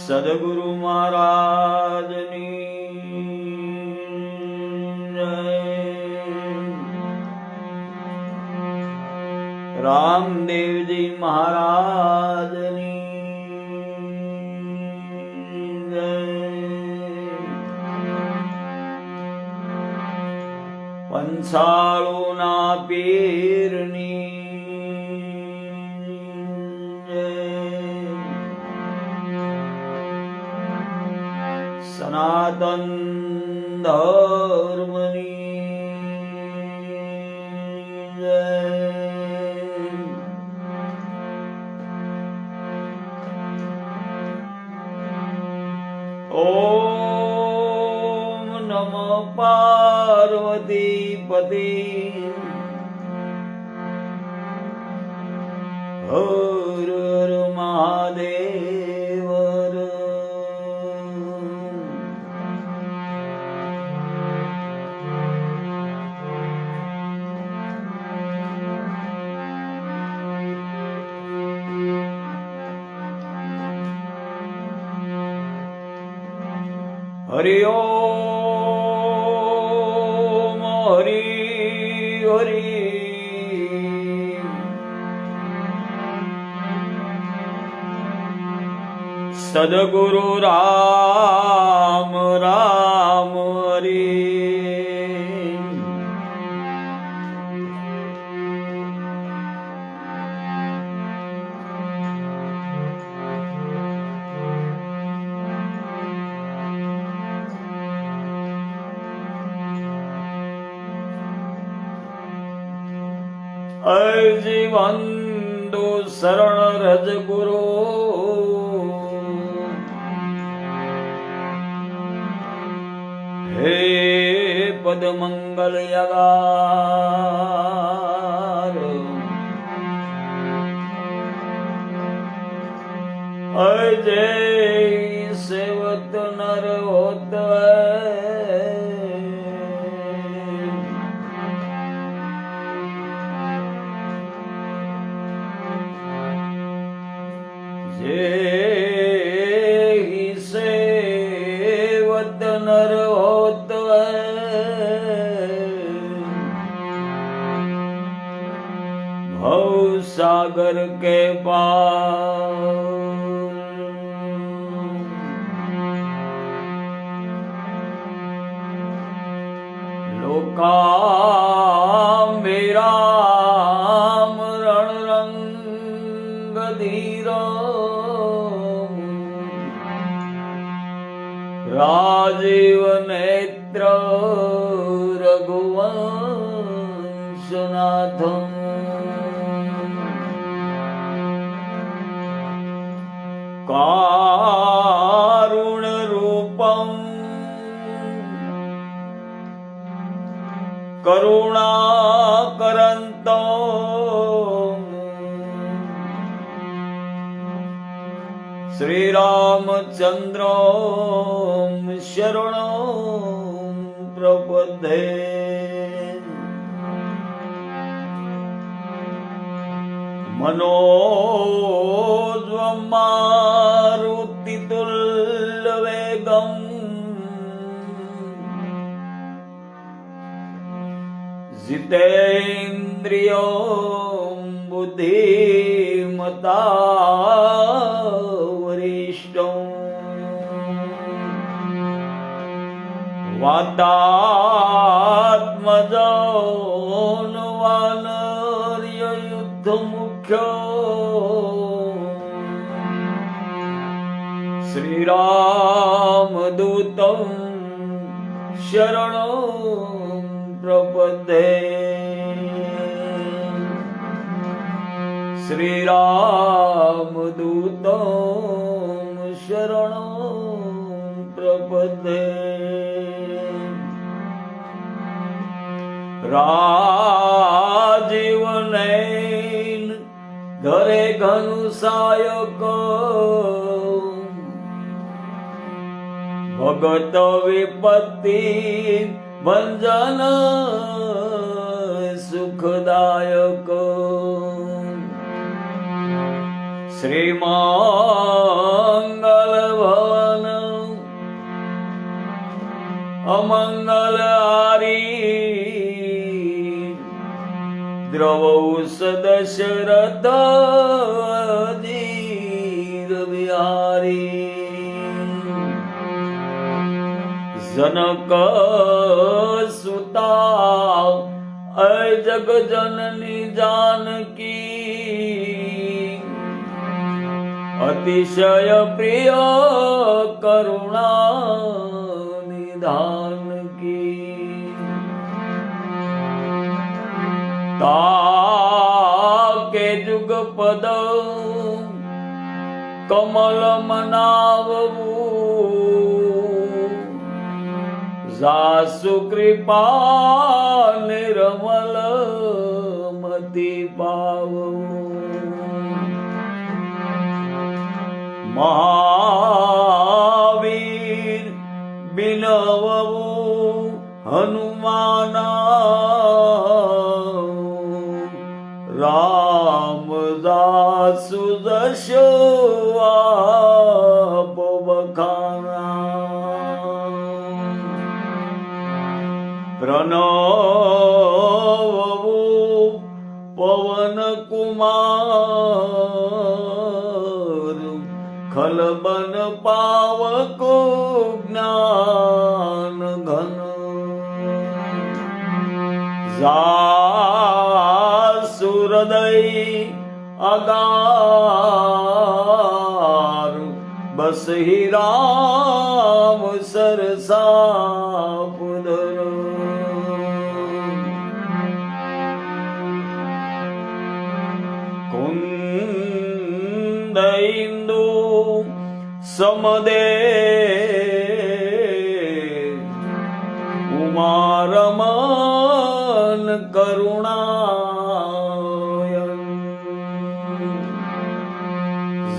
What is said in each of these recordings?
સદગુરુ મહારાજની જય। રામદેવજી મહારાજની જય। પંચાળુના પીરની સનાતન ધર્મની જય। ઓમ નમઃ પાર્વતી પતે હર હર મહાદેવ। હરિ ઓમ હરિ હરિ સદગુરુ રામ રામ હરિ। અરજી વંદુ શરણ રજ ગુરુ હે પદ મંગલ યગાર। અજય સેવત નર હોત सेवत नर होत भव सागर के पार। लोका मेरा रण रंग धीरा राजीव नेत्र रघुवंशनाथ। कारुण रूपम करुणाकरंतो श्री रामचंद्र शरणं प्रपद्ये। मनोज्वं मारुतितुल्यवेगं जितेन्द्रियो बुद्धिमता वरिष्ठं वातात्मजो वानर्य युद्ध मुख्यो श्री रामदूतं शरणं प्रपद्ये। श्री रामदूतं शरणं प्रपद्ये। राजीव नयन घरे घनुसायक भगत विपत्ति भंजन सुखदायक। श्री मंगल અમંગલ હારી દ્રવૌસ દશરથ ધીર બિહારી જનક સુતા અય જગ જનની જાનકી અતિશય પ્રિય કરુણા નિધાન કી તાકે જુગ પદ કમલ મનાવવું જાસુ કૃપા નિર્મલ મતિ પાવવું મહાવીર બિનવવું હનુમાના રામદાસુ દશો આપ બખાના પ્રણવવું પવન કુમાર ખલબન પાવકો જ્ઞાન ઘન સુરદય અગાર બસ હિ રામ સરસા પુદર કુંદ ઇન્દુ સમદે ઉમારમન કરુણાયન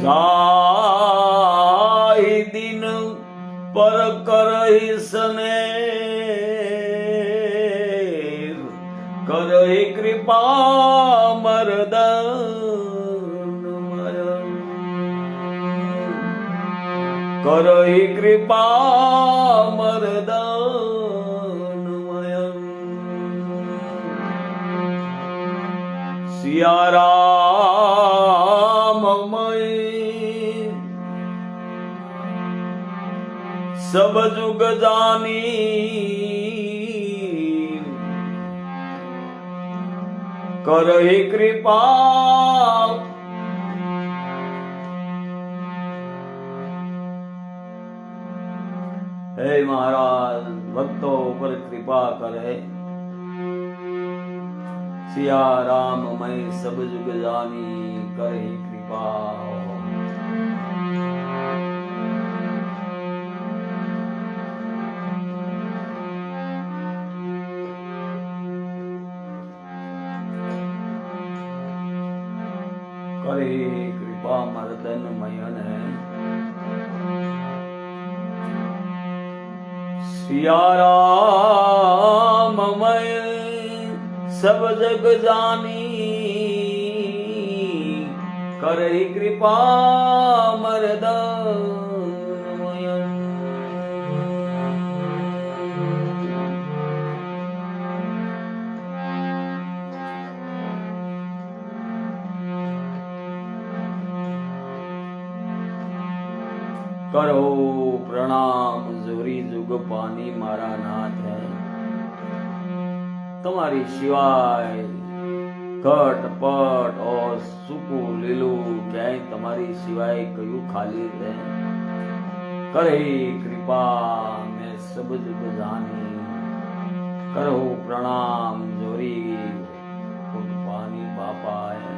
જાહિદીન પર કરહિ સને કરહિ કૃપા મરદન કરહિ કૃપા મરદન સિયા રામમય સબ જુગ જાની કરહિ કૃપા હે મહારાજ ભક્તો ઉપર કૃપા કરે સિયા રામ મય સબ જુગ જાની કરહિ કૃપા કરહિ કૃપા મર્દન મયન सिया राम मय सब जग जानी करहि कृपा मरदन मयन करो प्रणाम जोरी जुग पानी मारा नाथ है तुम्हारी सिवाय घट पट और सूकू लीलू क्या तुम्हारी सिवाय कयू खाली है करे कृपा मैं सब जुग जानी करो प्रणाम जोरी जुग पानी बापा है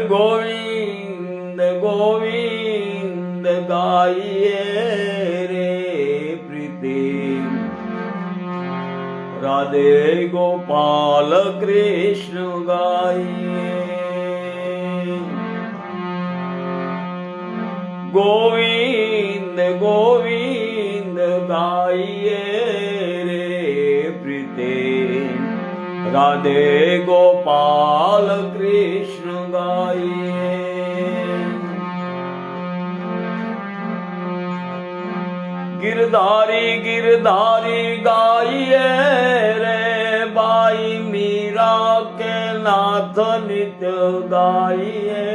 गोविंद गोविंद गाइए रे प्रीति राधे गोपाल कृष्ण गाइए गोविंद गोविंद गाइए रे प्रीति રાધે ગોપાલ કૃષ્ણ ગાઈએ. गिरधारी गिरधारी गाइए रे बाई मीरा के नाथ नित्य गाइए.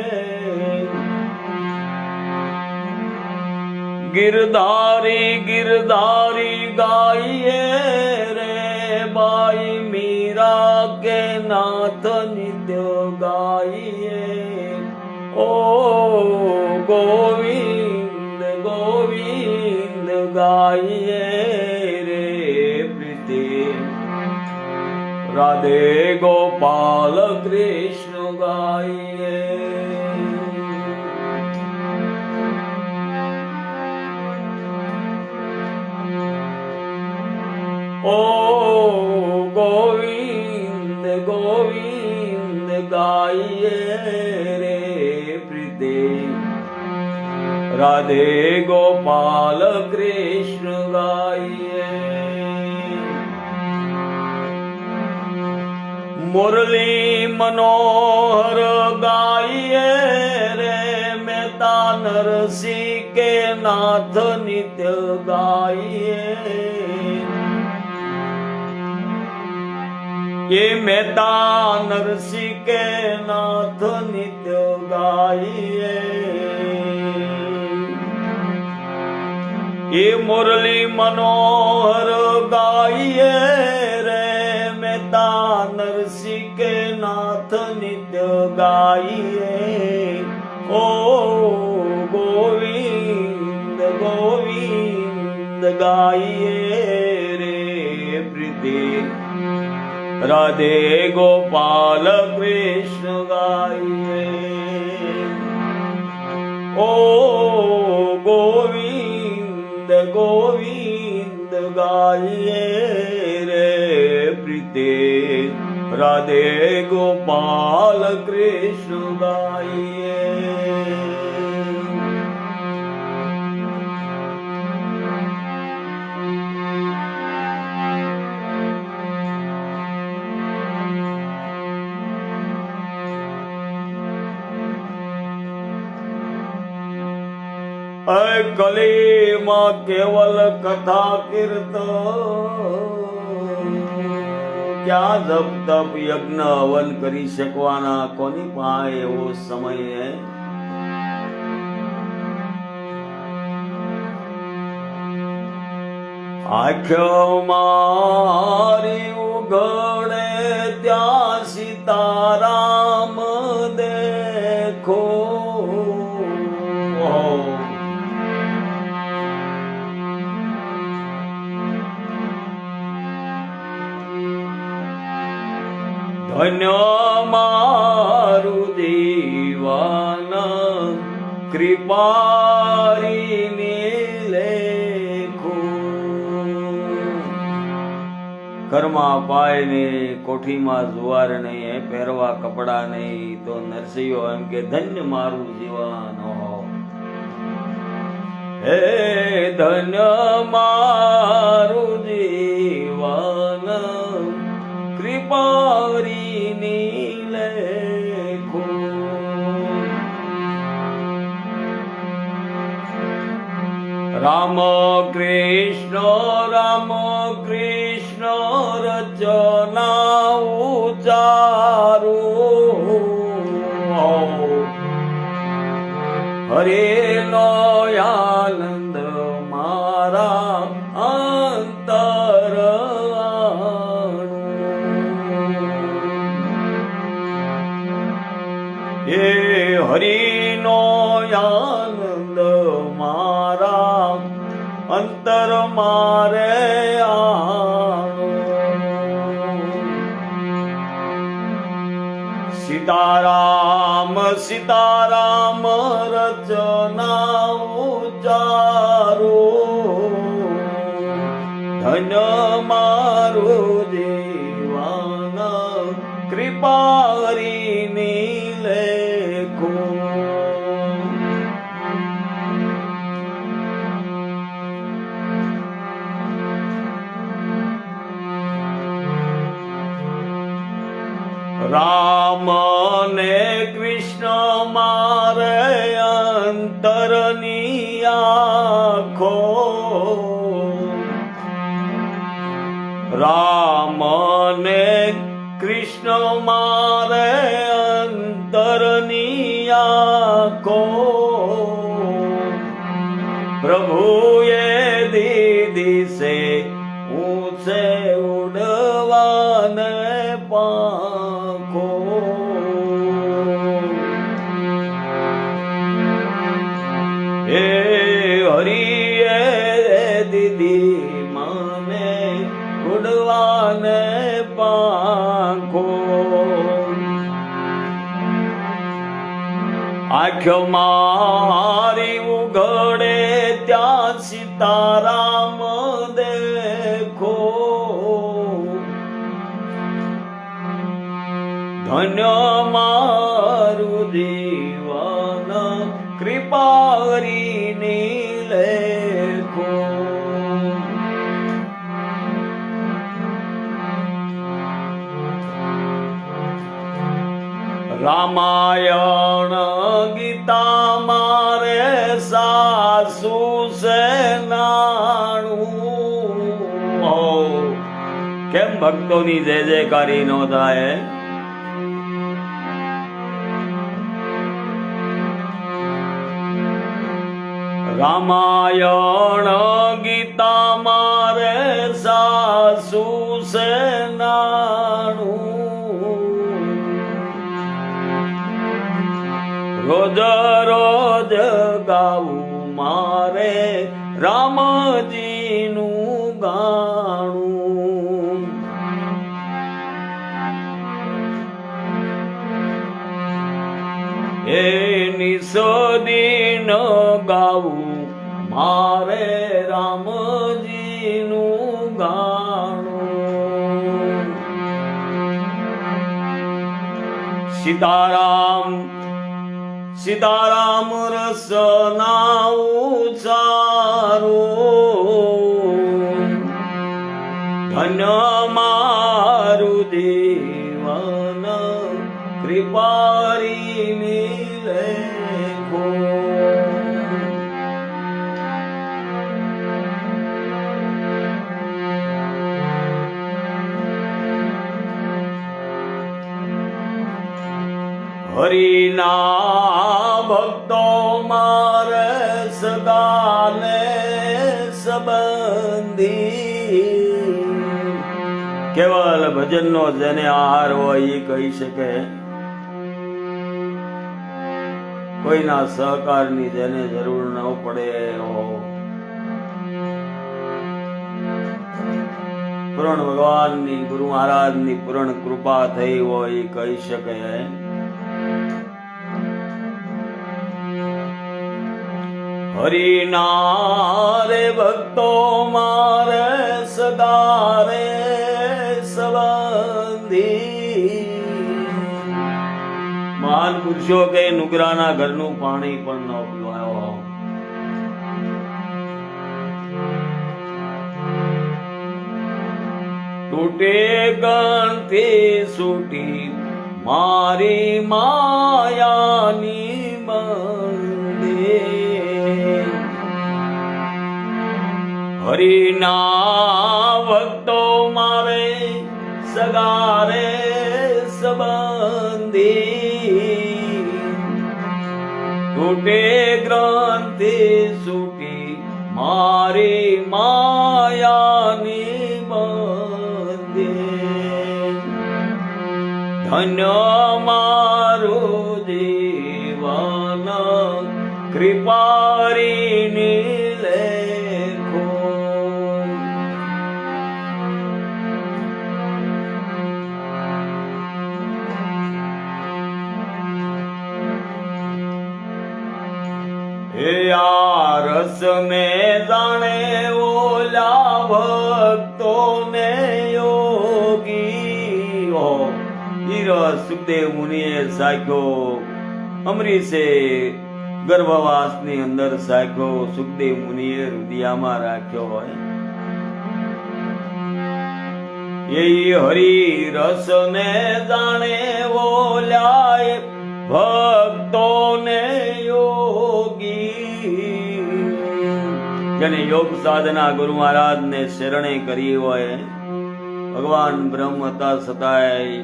गिरधारी गिरधारी गाइए रे बाई मीरा के नाथ नित्य गाइए. ओ गोविंद गोविंद गाइए रे प्रीति. राधे गोपाल कृष्ण गाइए. ओ गोविंद गोविंद गाइए रे प्रीति. राधे गोपाल कृष्ण गाइए. मुरली मनोहर गाइए रे मेहता नरसिंह के नाथ नित्य गाइए. ये मेहता नरसिंह के नाथ नित्य गाइए. ये मुरली मनोहर गाइए रे मेहता नरसिंह के नाथ नित्य गाइए. ओ गोविंद गोविंद गाइए रे प्रीति. राधे गोपाल कृष्ण गाइए. ओ गोविंद गोविंद गाइए रे प्रीति. राधे गोपाल कृष्ण गाइए. कली માં કેવલ કથા કીર્તન ક્યાં જપ તપ યજ્ઞ હવન કરી શકવાના કોની પાસે એવો સમય હે. આંખો મારી ઉઘડે ત્યાં સીતારામ દેખો. ધન્ય મારું દીવાના કૃપારીને લેખો. ઘરમાં પાય નહીં, કોઠીમાં જુવાર નહીં, પહેરવા કપડા નહીં, તો નરસિંહો એમ કે ધન્ય મારું જીવન. હે ધન્ય મારું જીવન કૃપારીની લેખો. રામ કૃષ્ણ રચના ઉચારો. હરે નો આનંદ મારા અંતર. એ હરિનો આનંદ મારા અંતર મારે આણો. સીતારામ સીતારામ રચના ઉચારો. ધન્ય મારું જીવન કૃપારીની લેખો. રામ ને કૃષ્ણ મારે અંતરની આંખો, રામ ને કૃષ્ણ મારે અંતરની આંખો, પ્રભુએ દીધી છે ઊંચે ઉડવાને પાંખો. હે હરિએ દીદી મને ઉડવાને પાંખો, આંખો મારી ઉઘડે ત્યાં સીતારામ દેખો, ધન્ય મારું જીવન કૃપા કરીને લેખો. રામાયણ ગીતા મારે સાસુ સેનાણું. કેમ ભક્તોની જય જયકારી નો થાય? રામાયણ ગીતા મારે સાસુ સેનાણું, રોજ રોજ ગાવું મારે રામજીનું ગાણું. એ નિસદીન ગાવું મારે રામજીનું ગાણું. સીતારામ સીતારામ રસના ઉચારું, ધન્ય મારું જીવન કૃપારીની લેખો. હરિના ભક્તો મારે સદાને સંબંધી, કેવલ ભજનનો જેને આહાર હોય એ કહી શકે. કોઈના સહકારની જેને જરૂર ન પડે, પૂર્ણ ભગવાનની ગુરુ મહારાજની પૂર્ણ કૃપા થઈ હોય એ કહી શકે. હરિના રે ભક્તો મારે સદા રે સંબંધી, મહાન પુરુષો કે નુગરાના ઘરનું પાણી પણ ન પીવાયો. તૂટે ગણથી છૂટી મારી માયાની બંદે, હરિના ભક્તો મારે સગા રે સંબંધી, તૂટે ગ્રંથિ છૂટી મારી માયાની બંદે, ધન્ય મારું જીવન કૃપારીની લેખો. હે આ રસ ને જાણે ઓલા ભક્તો ને યોગી હો. રસ સુખદેવ મુનિએ સાખ્યો, અમરીશે ગર્ભવાસ ની અંદર સાખ્યો, સુખદેવ મુનિએ હૃદયમાં રાખ્યો હોય. એ હરી રસ ને જાણે ઓલ્યાય ભક્તો ને યોગી. જેને યોગ સાધના ગુરુ મહારાજ ને શરણે કરી હોય, ભગવાન બ્રહ્મ હતા છતાંય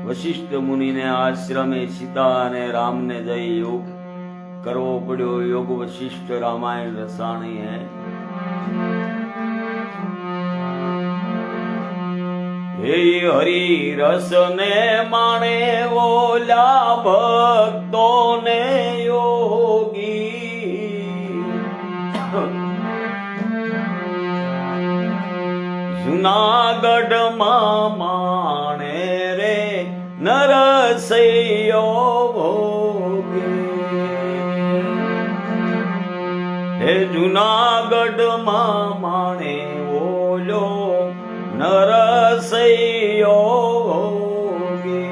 વશિષ્ઠ મુનિને આશ્રમે સીતા અને રામને જઈ યોગ કરવો પડ્યો. યોગ વશિષ્ઠ રામાયણ રસાણી હૈ. હે હરિ રસ ને માણે ઓલા ભક્તો ને યોગી. જુનાગઢ માં માણે રે નરસૈયો ભોગે. હે જુનાગઢ માં માણે ઓલો નરસૈયો ભોગે.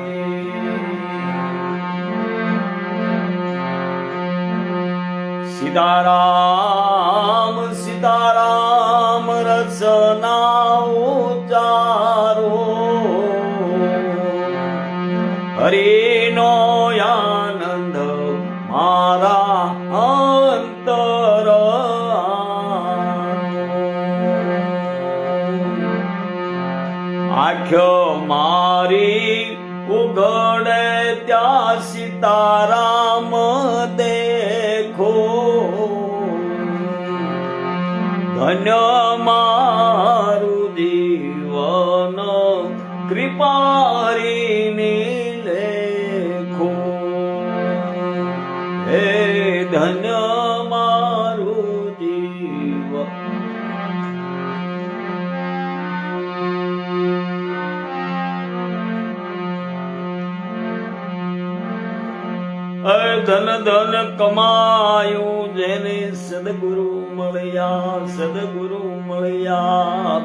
સીતારામ સીતારામ રસના ઉચારો. હરિનો આનંદ મારા અંતર. આંખો મારી ઉઘડે ત્યાં સીતારામ દેખો. ધન્ય મારું જીવન કૃપારીની લેખો. હે ધન્ય મારું જીવન. ધન ધન કમાયું જેને સદગુરુ મળ્યા, સદગુરુ મળ્યા.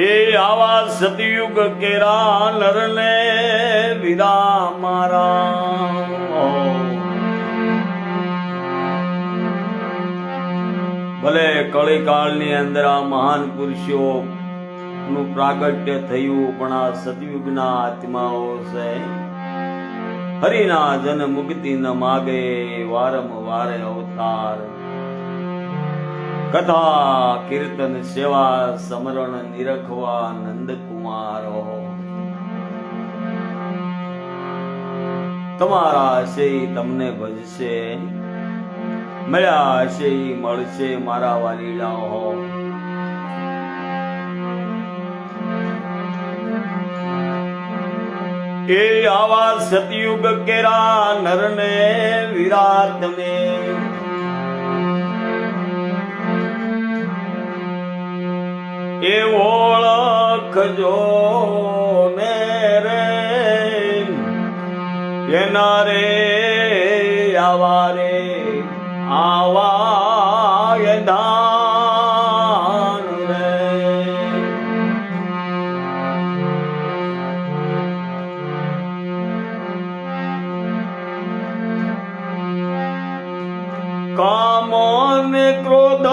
એ આવા સતયુગ કેરા નરને વિરા મારા. ભલે કળીકાળની અંદર આ મહાન પુરુષો નું પ્રાગટ્ય થયું, પણ આ સતયુગના આત્માઓ છે હરિના જન મુક્તિ ન માગે વારંવાર અવતાર. કથા કીર્તન સેવા સમરણ નિરખવા નંદકુમારો. તમારા હશે તમને ભજશે, મળ્યા હશે મળશે મારા વાલીડાઓ. એ આવા સતયુગ કેરા નરને વિરાટ ને એ ઓળખજો ને રે. એના રે આવા રે આવા ધાન રે. કામ ને ક્રોધ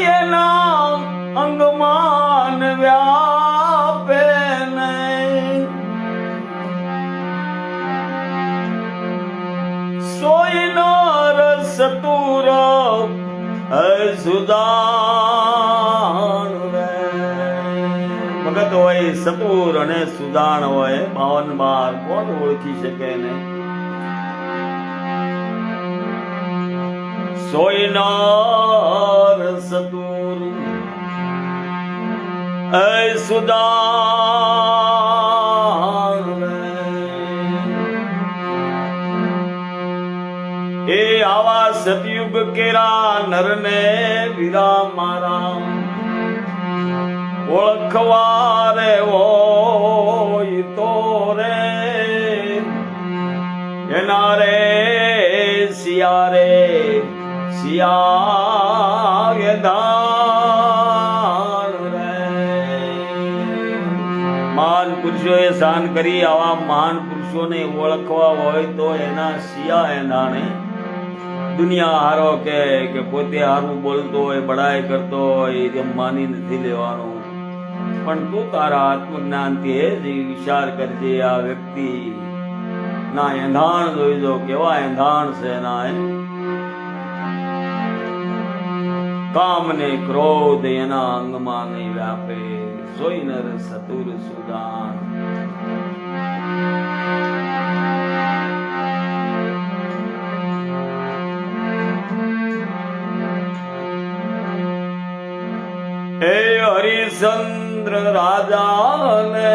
એના અંગમાન વ્યાપે નહીં. સોય નર સતુર સુદાન રે. ભગત હોય સતુર અને સુદાન હોય, 52 કોણ ઓળખી શકે ને. સોયનાર સતુર સુદાન. એ આવા સતયુગ કેરા નરને વીરા મારા. ઓળખવા રે હોય તો રે એના રે સિયા રે સિયા ધાણ રે. મહાન પુરુષોએ શાન કરી. આવા મહાન પુરુષોને ઓળખવા હોય તો એના સિયા એંધાણે દુનિયા હારો કે પોતે હારું બોલતો હોય, બડાઈ કરતો હોય, એમ માની નથી લેવાનું. પણ તું તારા આત્મજ્ઞાનથી હે જે વિચાર કરજે, આ વ્યક્તિ ના એંધાણ જોઈજો, કેવા એંધાણ છે ના. કામ ને ક્રોધ એના અંગમાં નહીં વ્યાપે, સોઈ નર સતુર સુદાન. હે હરિશ્ચંદ્ર રાજાને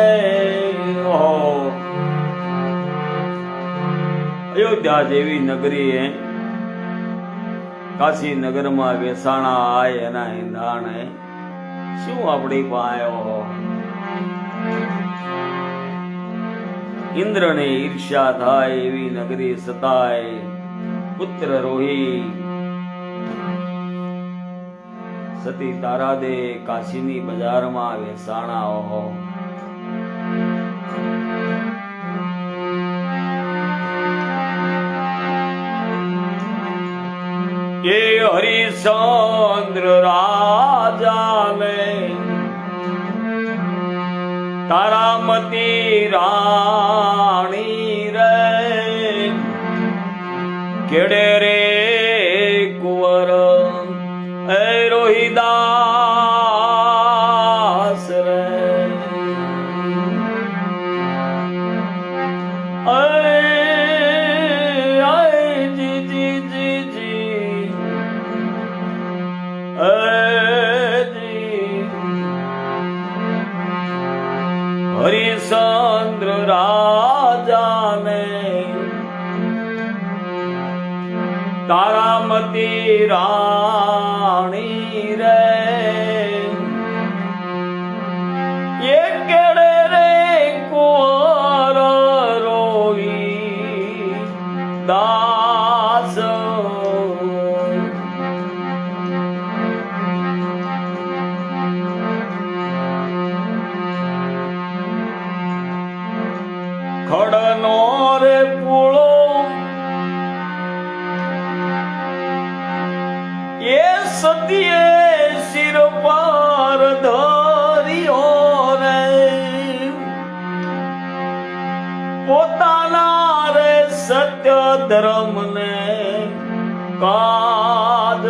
અયોધ્યા જેવી નગરી હે, કાશી નગરમાં વેસાણા આય એના ઈંધાણે શું આપણી પાયો. ઇન્દ્રને ઈર્ષ્યા થાય એવી નગરી સતાય પુત્ર રોહી સતી તારા દે કાશીની બજારમાં વેસાણા. ઓહો એ હરિશ્ચંદ્ર રાજાને તારામતી રાણી રે કેડે રે કુંવર એ રોહિદાસ રે. હરિશ્ચંદ્ર રાજાને તારામતી રાણી રે એ કેડે રે કુંવર રોહી દાસ. ખડનો રે પૂળો એ સતીએ શિર પર ધર્યો રે પોતાના રે સત્ય ધર્મ ને કાજ.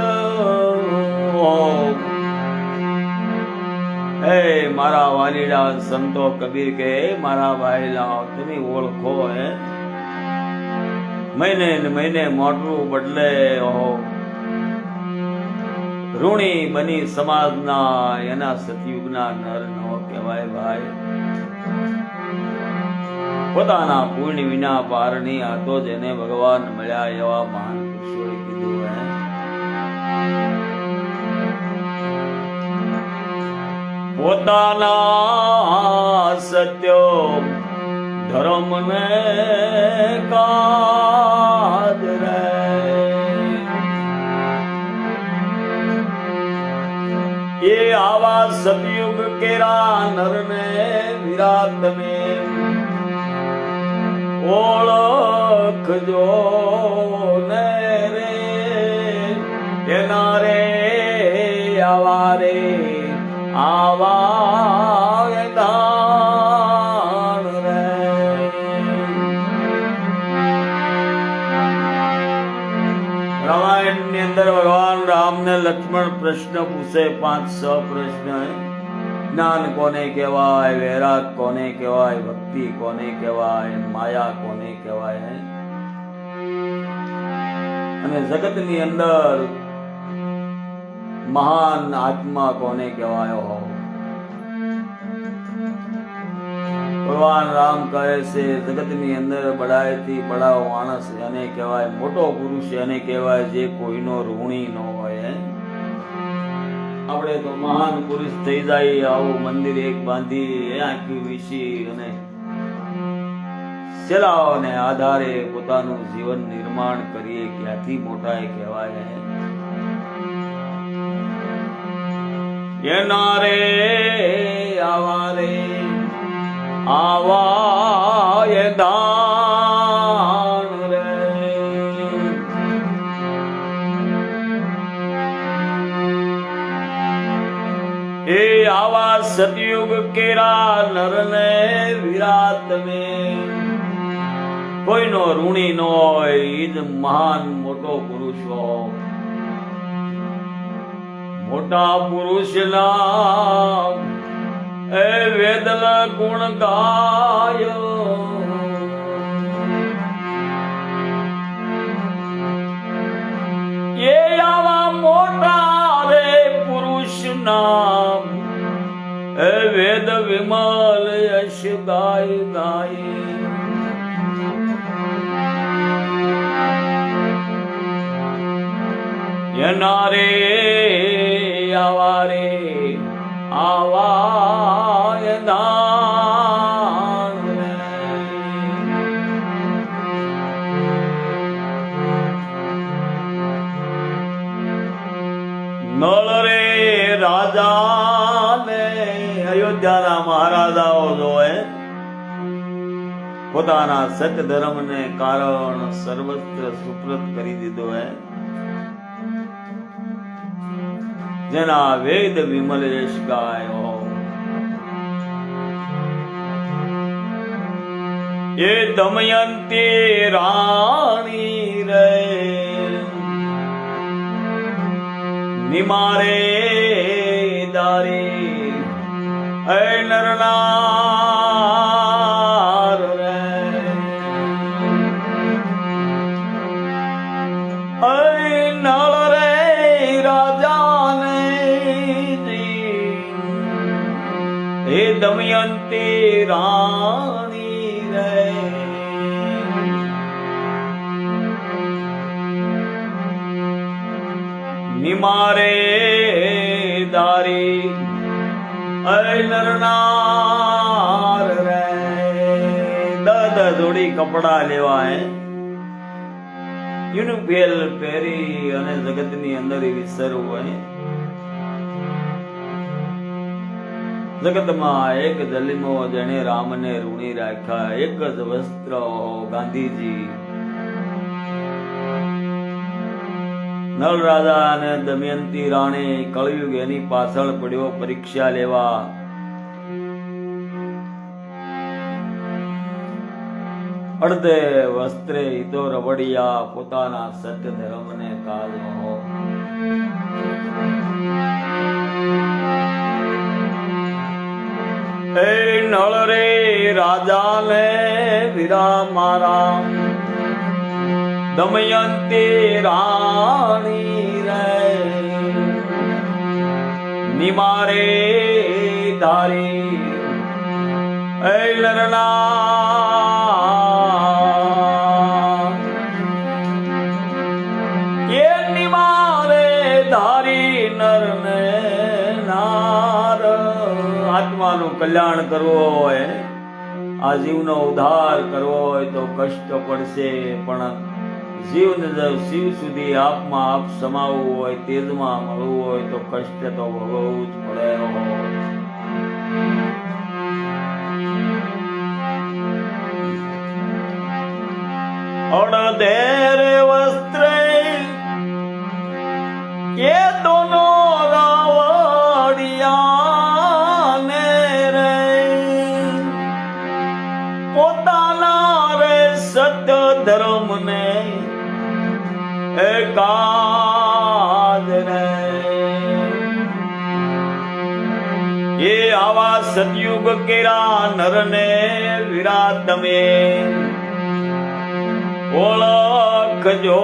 હે મારા વાલીડા સંતો કબીર કે મારા ભાઈલા તમે ઓળખો હે મહિને ને મહિને મોટું બદલે. ઓહો ઋણી બની સમાજના એના સતયુગના નર નો કહેવાય ભાઈ. પોતાના પુણ્ય વિના પારની આ તો જેને ભગવાન મળ્યા એવા મહાન પુરુષોએ કીધું હે. પોતાના સત્ય ધર્મ ને કાજ રે એ આવા સતયુગ કેરા નરને વિરાટ ને ઓળખજો ને રે એના રે આવા રે આવા દાણ રે. રામાયણ ની અંદર ભગવાન રામ ને લક્ષ્મણ પ્રશ્ન પૂછે 5-6 પ્રશ્ન. જ્ઞાન કોને કહેવાય, વૈરાગ કોને કહેવાય, ભક્તિ કોને કહેવાય, માયા કોને કહેવાય, અને જગત ની અંદર મહાન આત્મા કોને કહેવાય. ભગવાન રામ કહે છે જગત ની અંદર બડાઈ થી બડાઓ માણસ એને કહેવાય, મોટો પુરુષ એને કહેવાય જે કોઈનો ઋણી ન હોય. આપણે તો મહાન પુરુષ થઈ જાય, આવું મંદિર એક બાંધી આખી વિશી અને વંશેલાઓને આધારે પોતાનું જીવન નિર્માણ કરીએ ક્યાંથી મોટા એ કહેવાય. એના રે આવા રે આવા એ દાન રે. એ આવા સતયુગ કેરા નરને વિરાટ में કોઈનો ઋણી ન હોય ઈ જ મહાન મોટો પુરુષ હોય. મોટા પુરુષના એ વેદના ગુણ ગાય. એ આવા મોટા રે પુરુષના એ વેદ વિમલ યશ ગાય ગાય. એના રે આવા રે આવા દાન રે. નળ રે રાજા ને અયોધ્યાના મહારાજાઓ જોએ પોતાના સત્ય ધર્મ ને કારણ સર્વત્ર સુપ્રત કરી દીધો હે. જેના વેદ વિમલ યશ ગાયો. એ દમયંતી રાણી રે નિમારે દારી એ નરનાર રે. એ નળ રે રાજાને હે દમયંતી રાણી રે. નિમારે દારી અય નરનાર રે. દદ જોડી કપડા લેવા હે યુનું ભેલ પહેરી અને જગતની અંદર વિસરવું હોય. જગતમાં એક જલિમો જેને રામને ઋણી રાખ્યા. એક જ વસ્ત્ર ગાંધીજી. નળ રાજા અને દમયંતી રાણી કળયુગ એની પાછળ પડ્યો પરીક્ષા લેવા. અડધે વસ્ત્રે હિતો રવડિયા પોતાના સત્ય ધર્મને કાલનો. એ નળ રે રાજાને વીરા મારા દમયંતી રાણી રે નિમારે ધારી એ નરના એ નિમારે ધારી નરને નાર. આત્માનું કલ્યાણ કરવો હોય આ જીવનો ઉદ્ધાર કરવો હોય તો કષ્ટ પડશે. પણ જીવને શિવ સુધી આપમાં આપ સમાવવું હોય તેજમાં મળવું હોય તો કષ્ટ તો ભોગવવું જ પડે. અડધેર વસ્ત્રે એ દોનો રાવડિયા ને રે પોતાના રે સત્ય ધર્મ ને એકાદ રે. એ આવા સતયુગ કેરા નરને વિરાટ તમે ઓળખજો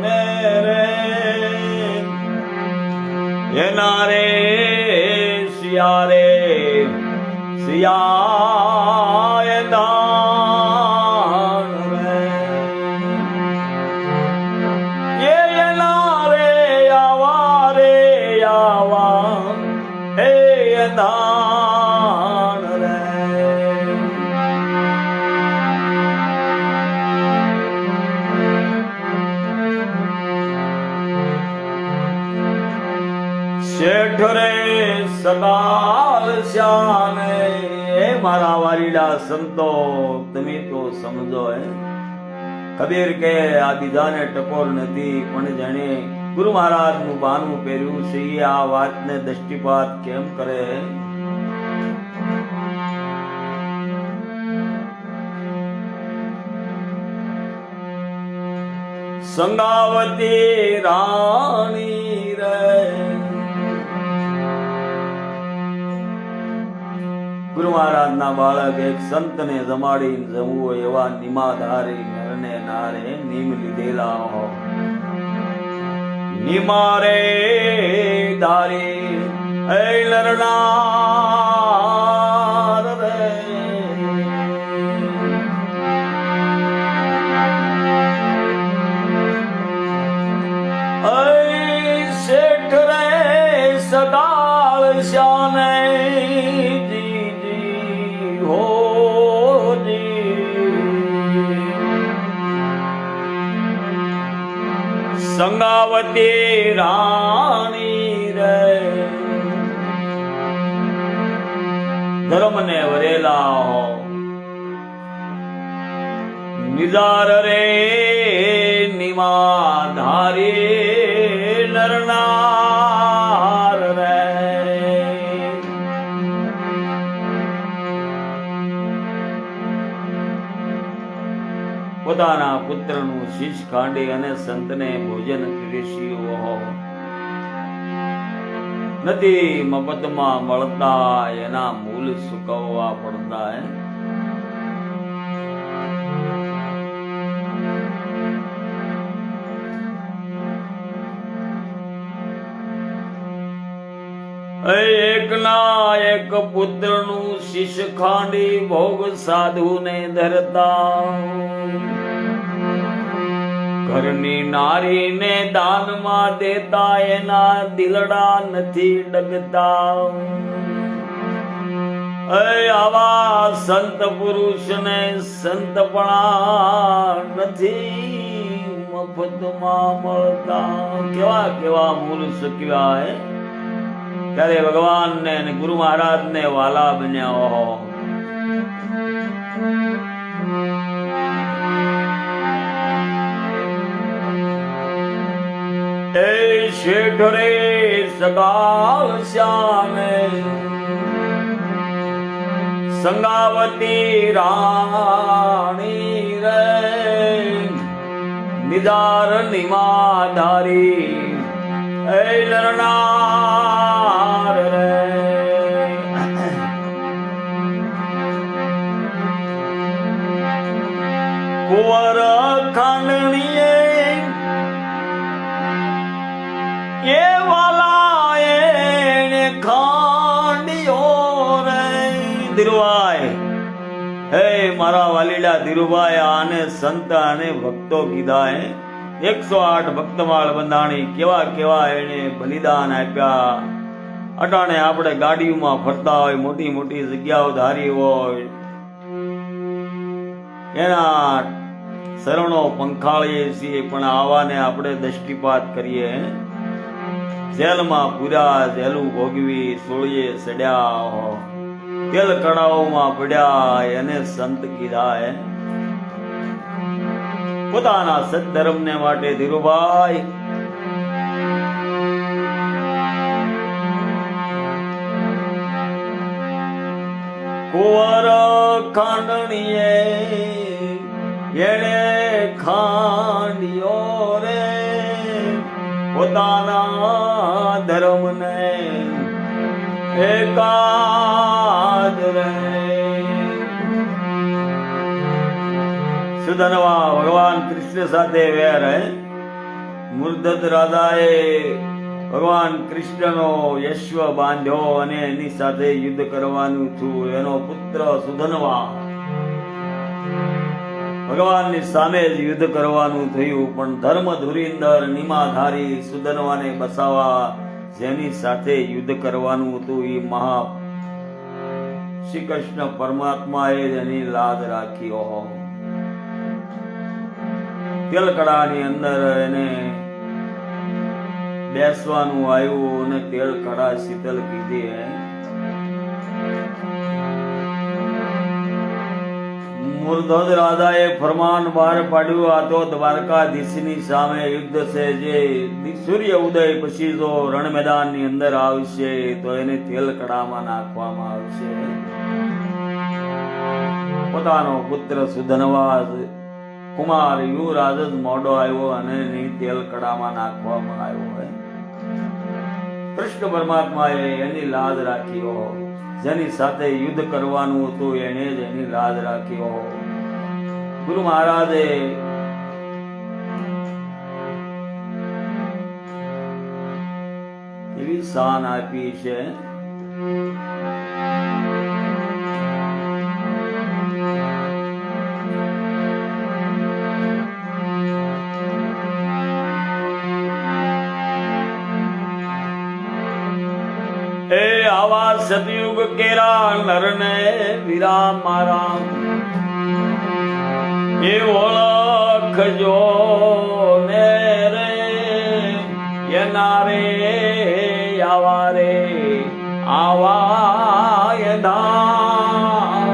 ને રે. એના રે સિયા રે સિયા દાન રે. એના રે આવા હે દાન રે. શેઠ રે સગાલ શ્યાને, એ મારા વાલીડા સંતો તમે તો સમજો. કબીર કે આ બીજાને ટકોર નથી, પણ જેને ગુરુ મહારાજ નું બાનું પહેર્યું છે એ આ વાતને દ્રષ્ટિપાત કેમ કરે? સંગાવતી રાણી રે, ગુરુ મહારાજ ના બાળક એક સંત ને જમાડી જમવું એવા નિમાધારી નરને નારે નીમ લીધેલા. નિમારે દારી એ નરનાર રે, શેઠ રે સગાળ શ્યાને સંગાવતી રાણી રે, ધર્મ ને વરેલા હો નિજાર રે નિમાધારી નરનાર રે. પોતાના પુત્રનું શીશ ખાંડી અને સંતને ભોજન પીરસ્યું. નથી મફતમાં મળતા, એના મૂલ સુકવવા પડતા. એક ના એક પુત્રનું શીશ ખાંડી ભોગ સાધુને ધરતા. ઘરની નારીને દાનમાં દેતા, એના દિલડા નથી ડગતા. આવા સંત પુરુષને સંતપણા નથી મફતમાં મળતા. કેવા કેવા મૂળ સૂક્યા ત્યારે ભગવાન ને ગુરુ મહારાજ ને વાલા બન્યા. એ શેઠ રે સગાળ શ્યામે, સંગાવતી રાણી રે, નિદાર નિમાધારી એ નરનાર રે. કુંવર ખાંડણીએ એ વાલા એને ખાંડિયો રે. ધીરુભાઈ, હે મારા વાલીડા ધીરુભાઈ, આને સંત અને ભક્તો કીધા. 108 ભક્તમાળ બંધાણી, કેવા કેવા એને બલિદાન આપ્યા. અટાણે આપણે ગાડીઓમાં ફરતા હોય, મોટી મોટી જગ્યાઓ ધારી હોય, એના શરણો પંખાળીએ છીએ, પણ આવાને આપણે દ્રષ્ટિપાત કરીએ. જેલમાં પૂર્યા, જેલું ભોગવી, સોળીએ સડ્યા, તેલ કડાઓમાં પડ્યા, એને સંત કીધા. પોતાના સદધર્મ ને માટે ધીરુભાઈ કુંવર ખાંડણીએ એને ખાંડિયો રે. પોતાના ધર્મ ને એકાદ રે. સુધનવા ભગવાન કૃષ્ણ સાથે વેર. મૂર્ધત રાજાએ ભગવાન કૃષ્ણનો યશ્વ બાંધ્યો અને એની સાથે યુદ્ધ કરવાનું થયું. એનો પુત્ર સુધનવા ભગવાનની સામે જ યુદ્ધ કરવાનું થયું, પણ ધર્મ ધુરીંદર નિમાધારી સુધનવાને બસાવવા જેની સાથે યુદ્ધ કરવાનું હતું એ મહા શ્રી કૃષ્ણ પરમાત્માએ એની લાજ રાખી. તેલકડાની અંદર એને બેસવાનું આવ્યું અને તેલ કડા શીતલ કીધી હે મૂર્ધજ રાજાએ ફરમાન બહાર પાડ્યું આ તો દ્વારકાધીશની સામે યુદ્ધ છે જે સૂર્ય ઉદય પછી જો રણ મેદાનની અંદર આવશે તો એને તેલ કડામાં નાખવામાં આવશે પોતાનો પુત્ર સુધનવાસ કુમાર યુવરાજ જ મોડો આવ્યો અને એની તેલ કડામાં નાખવામાં આવ્યો હોય કૃષ્ણ પરમાત્માએ એની લાજ રાખ્યો જેની સાથે યુદ્ધ કરવાનું હતું એને જ એની લાજ રાખ્યો ગુરુ મહારાજે એવી શાન આપી છે એ આવા સતયુગ કેરા નરને વિરામ મારા એ ઓળખજો ને રે એના રે આવા રે આવા ધાન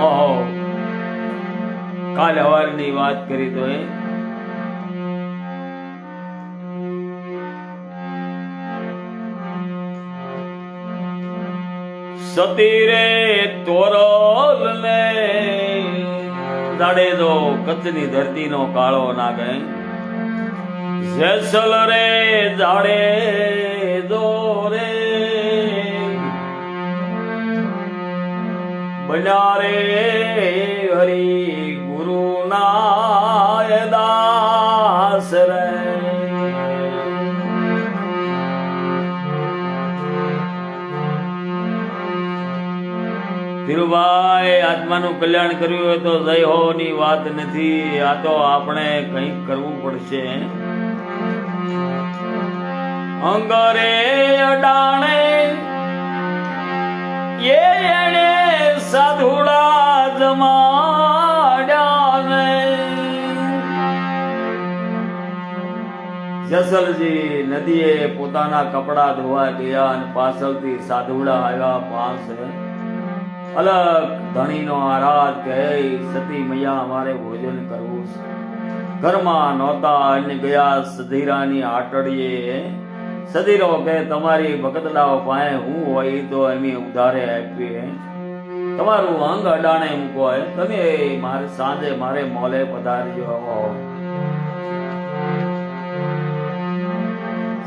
ઓહો કાલે સવારની વાત કરી તો એ સતી રે તોરલ ને જાડેજો કચ્છની ધરતીનો કાળો નાગે જેસલ રે જાડેજો રે બન્યા રે હરી ગુરુ ના દાસ રે ધીરુભાઈ આત્માનું કલ્યાણ કર્યું હોય તો જય હો ની વાત નથી આ તો આપણે કંઈક કરવું પડશે અંગરે અડાણે એને સાધુડા જમાડ્યા જસલજી નદીએ પોતાના કપડા ધોવા ગયા અને પાછળથી સાધુડા આવ્યા પાસે અલગ ધણીનો આરાધ કહે સતી મૈયા અમારે ભોજન કરવું છે ઘરમાં નહોતા અને ગયા સધીરાની આટડીએ સધીરો કે તમારી ભગતડાઓ પાસે હું હોય તો એમ ઉધારે આપીએ તમારું અંગ અડાણે મૂકો તમે મારે સાંજે મારે મોલે પધારજો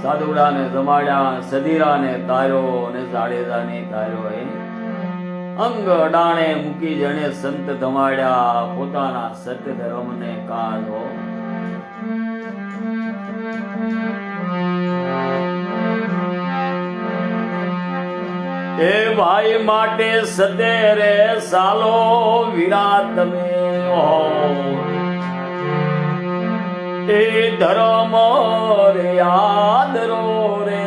સાધુડાને જમાડ્યા સધીરાને તાર્યો અને જાડેજાને તાર્યો અંગ અડાણે મૂકી જણે સંત ધમાડ્યા પોતાના સત્ય ધર્મને કાઢો એ ભાઈ માટે સદે રે સાલો વિરાટ તમે એ ધર્મ રે યાદરો રે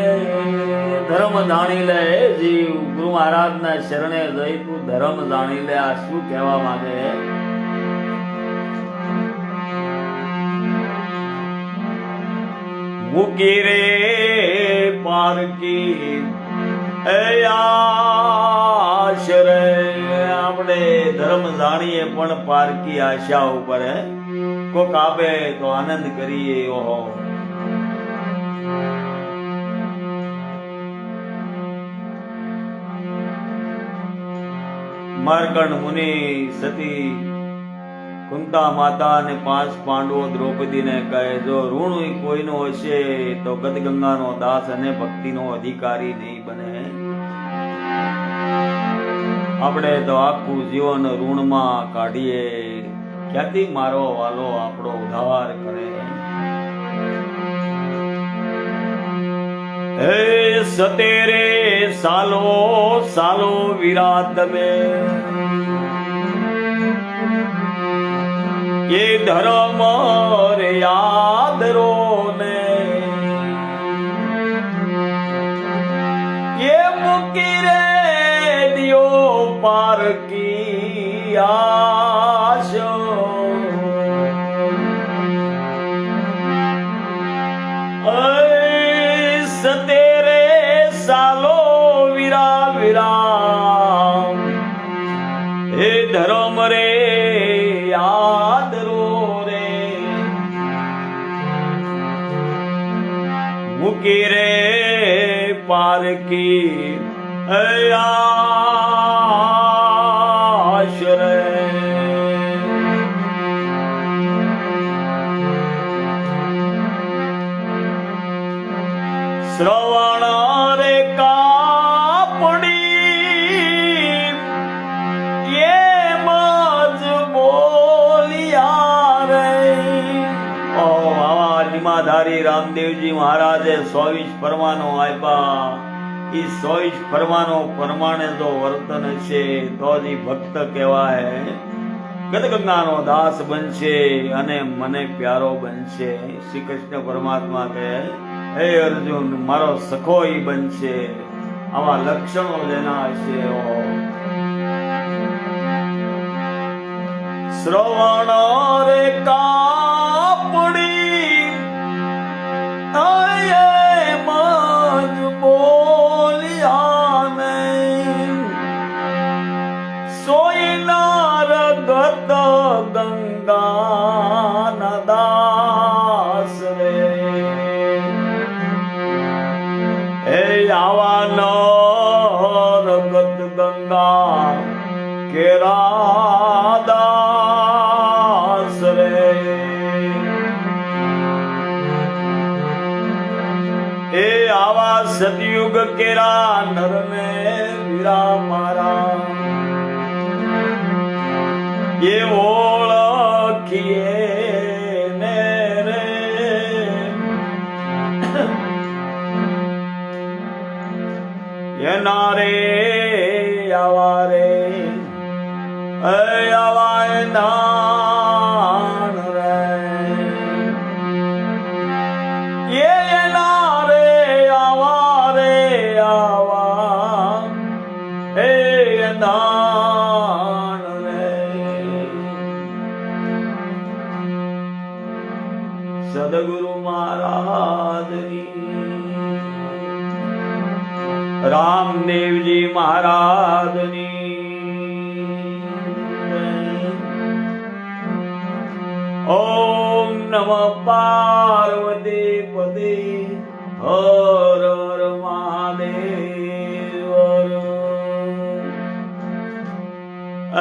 ધર્મ જાણી લે જીવ ગુરુ મહારાજ ના શરણે જઈ તું ધર્મ જાણી લે આ શું કહેવા માંગે મૂકી રે પારકી આશરે આપણે ધર્મ જાણીએ પણ પારકી આશા ઉપર કોક આપે તો આનંદ કરીએ ઓહો માર્કંડ મુનિ સતી કુંતા માતા અને 5 પાંડવો દ્રૌપદીને કહે જો ઋણ કોઈનો હશે તો ગદગંગાનો દાસ અને ભક્તિનો અધિકારી નહીં બને આપણે તો આખું જીવન ઋણમાં કાઢીએ ક્યાંથી મારો વાલો આપણો ઉદ્ધાર કરે હે સતેરે સાલો સાલો વિરાટ में ये धर्म रे यादरो ने ये मुकी रे दियो पार की आशो હે ધર્મ રે યાદ રો રે મૂકી રે પારકી આશ રે શ્રવણ રે કાપડી એમ જ બોલિયા રે આવા નિમાધારી રામદેવજી મહારાજે 24 ફરમાનો આપ્યા. એ 24 ફરમાનો પ્રમાણે જો વર્તન છે તો જ ભક્ત કહેવાય, ગદગંગાનો દાસ બનશે અને મને પ્યારો બનશે. શ્રી કૃષ્ણ પરમાત્મા કહે હે અર્જુન મારો સખો ઈ બનશે. આવા લક્ષણો જેના છે શ્રવણ રે કાપડી મજ બોલિયા નહીં સોયનાર ગત ગંગા દાસ રે હે આવા નર ગત ગંગા કેરા દાસ રે એ આવા સતયુગ કેરા નરને વીરા મારા એ ઓળખીએ ને રે એના રે આવા રે આવા નાણ રે એના રે આવા હે નાણ રે સદગુરુ મહારાજની રામદેવજી મહારાજની ઓમ નમઃ પાર્વતી પતે હર હર મહાદેવ.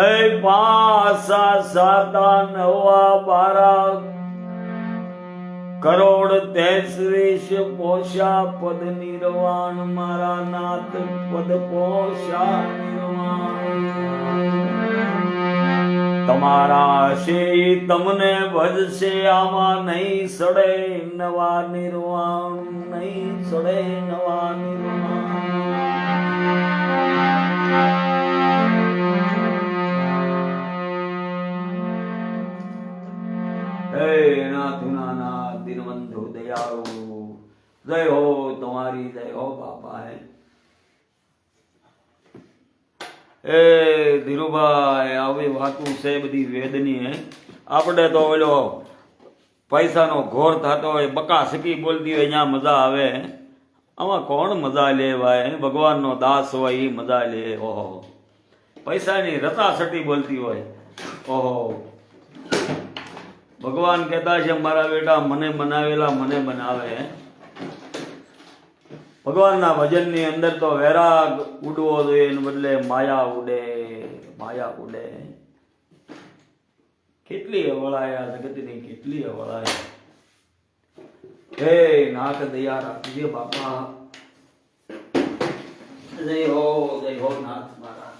એ પાસા સાતા નવા બારા કરોડ 33 પોષા પદ નિર્વાણ મારા નાથ પદ પોષા નિર્વાણ તમારા છે તમને ભજશે આમાં નહીં સડે નવા નિર્વાણ નહીં સડે નવા નિર્વાણ. હે નાથુના નાથ દિનબંધુ દયાળુ જય હો તમારી જય હો બાપા. એ ધીરુભાઈ આવી વાતું છે બધી વેદની. આપણે તો ઓલો પૈસાનો ઘોર થતો હોય બકા સકી બોલતી હોય ત્યાં મજા આવે. આમાં કોણ મજા લે ભાઈ? ભગવાનનો દાસ હોય એ મજા લે. ઓહો પૈસાની રતાસટી બોલતી હોય. ઓહો ભગવાન કહેતા છે મારા બેટા મને બનાવેલા મને બનાવે. ભગવાનના ભજનની અંદર તો વૈરાગ ઉડવો જોઈએ એને બદલે માયા ઉડે માયા ઉડે. કેટલી અવળાયા જગતની કેટલી અવળાયા. હે નાથ દયા રાખજે બાપા. જય હો નાથ મારા.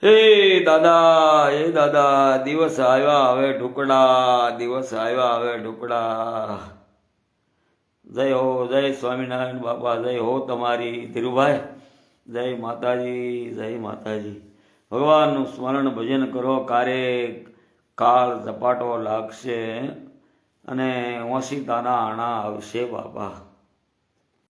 હે દાદા દિવસ આવ્યા હવે ઢુકડા દિવસ આવ્યા હવે ઢુકડા. જય હો જય સ્વામિનારાયણ બાપા જય હો તમારી. ધીરુભાઈ જય માતાજી જય માતાજી. ભગવાનનું સ્મરણ ભજન કરો કારે કાળ ઝપાટો લાગશે અને ઓશિતાના આણા આવશે બાપા.